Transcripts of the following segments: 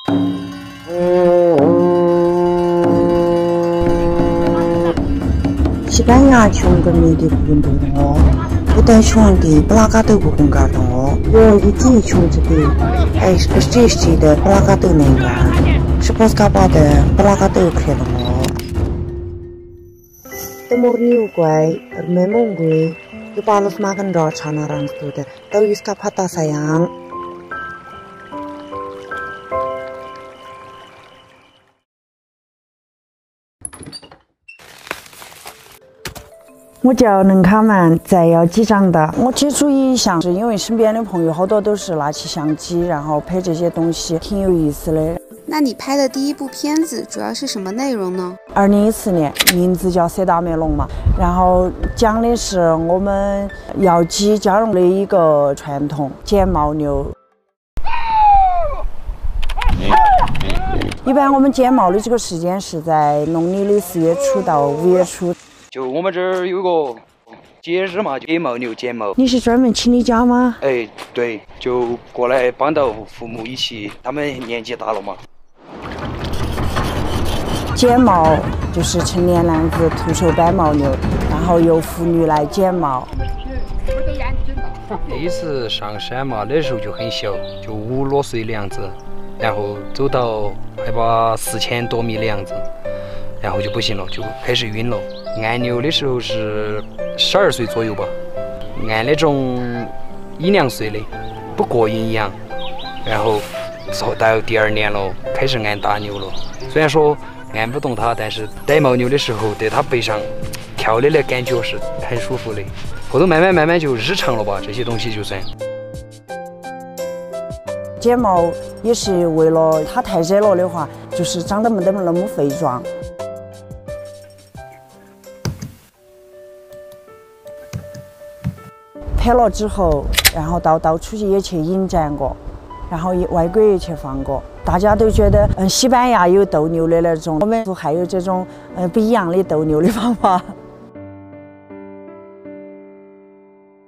西班牙穷革命的运动哦，不但穷的布拉加都不公干了哦，有一地穷着的，还是不这些的布拉加都能干，是波斯卡巴的布拉加都开了哦。的莫牛怪，没蒙鬼，有巴鲁斯马根绕查那让做的，都有斯卡帕达塞扬。我叫任卡曼，在姚记长大。我接触影像是因为身边的朋友好多都是拿起相机，然后拍这些东西，挺有意思的。那你拍的第一部片子主要是什么内容呢？2014年，名字叫《塞达梅隆》嘛，然后讲的是我们姚记加绒的一个传统剪牦牛。一般我们剪牦的这个时间是在农历的4月初到5月初。就我们这儿有个节日嘛，剪牦牛剪牦。你是专门请你家吗？哎，对，就过来帮到父母一起，他们年纪大了嘛。剪牦就是成年男子徒手掰牦牛，然后由妇女来剪牦。第一次上山嘛，那时候就很小，就5、6岁的样子，然后走到海拔4000多米的样子，然后就不行了，就开始晕了。按牛的时候是12岁左右吧，按那种1、2岁的，不过瘾一样。然后到第2年了，开始按大牛了。虽然说按不动它，但是逮牦牛的时候，在它背上跳的那感觉是很舒服的。后头慢慢就日常了吧，这些东西就算。剪牦也是为了它太热了的话，就是长得没得那么肥壮。拍了之后，然后到处也去引展过，然后外国也去放过，大家都觉得西班牙有斗牛的那种，我们还有这种不一样的斗牛的方法。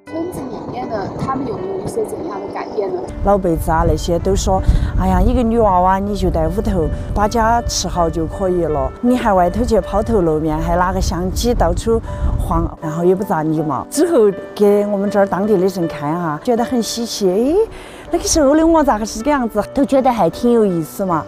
村子里面的他们有没有一些怎样的改变呢？老辈子啊那些都说，哎呀，一个女娃娃你就在屋头把家吃好就可以了，你还外头去抛头露面，还拿个相机到处晃，然后也不咋礼貌。之后给我们这儿当地的人看哈，觉得很稀奇，哎，那个时候的我咋个是这个样子，都觉得还挺有意思嘛。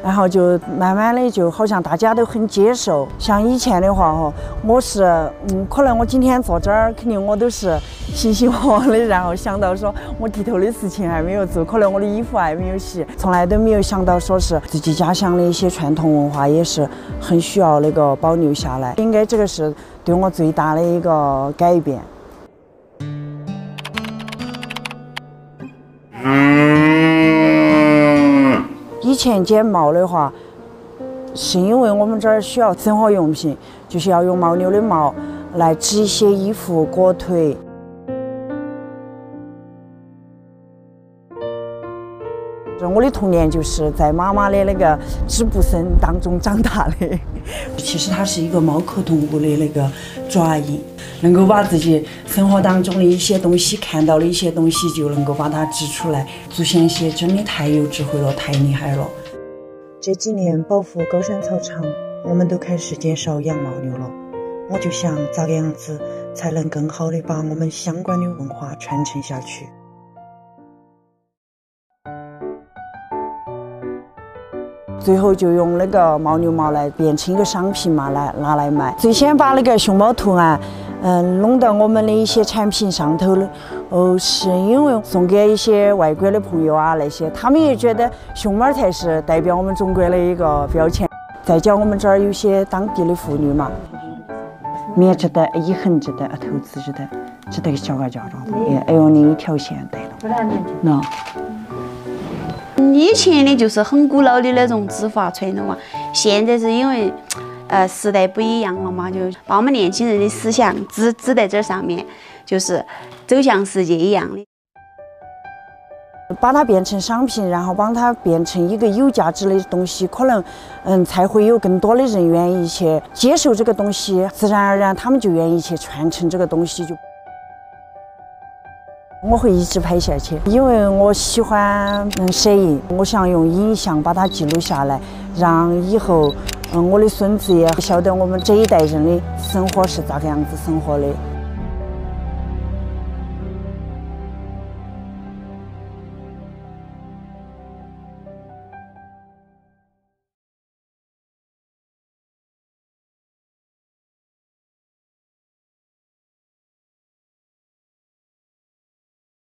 然后就慢慢的就好像大家都很接受。像以前的话哈，我是可能我今天坐这儿，肯定我都是心心慌慌的，然后想到说我地头的事情还没有做，可能我的衣服还没有洗，从来都没有想到说是自己家乡的一些传统文化也是很需要那个保留下来。应该这个是对我最大的一个改变。以前剪牦的话，是因为我们这儿需要生活用品，就是要用牦牛的毛来织一些衣服裹腿。我的童年就是在妈妈的那个织布声当中长大的。其实它是一个猫科动物的那个爪印，能够把自己生活当中的一些东西看到的一些东西，就能够把它织出来。祖先些真的太有智慧了，太厉害了。这几年保护高山草场，我们都开始减少养牦牛了。我就想咋个样子才能更好的把我们相关的文化传承下去。最后就用那个牦牛毛来变成一个商品嘛，拿来卖。最先把那个熊猫图案，弄到我们的一些产品上头的。是因为送给一些外国的朋友啊，那些他们也觉得熊猫才是代表我们中国的一个标签。再叫我们这儿有些当地的妇女嘛，面着的、一横着的、头子着的，这得小个叫着的，哎呦，你一条线对了。那。以前的就是很古老的那种织法传统啊，现在是因为时代不一样了嘛，就把我们年轻人的思想织在这上面，就是走向世界一样的。把它变成商品，然后帮它变成一个有价值的东西，可能才会有更多的人愿意去接受这个东西，自然而然他们就愿意去传承这个东西就。我会一直拍下去，因为我喜欢摄影，我想用影像把它记录下来，让以后我的孙子也晓得我们这一代人的生活是咋个样子生活的。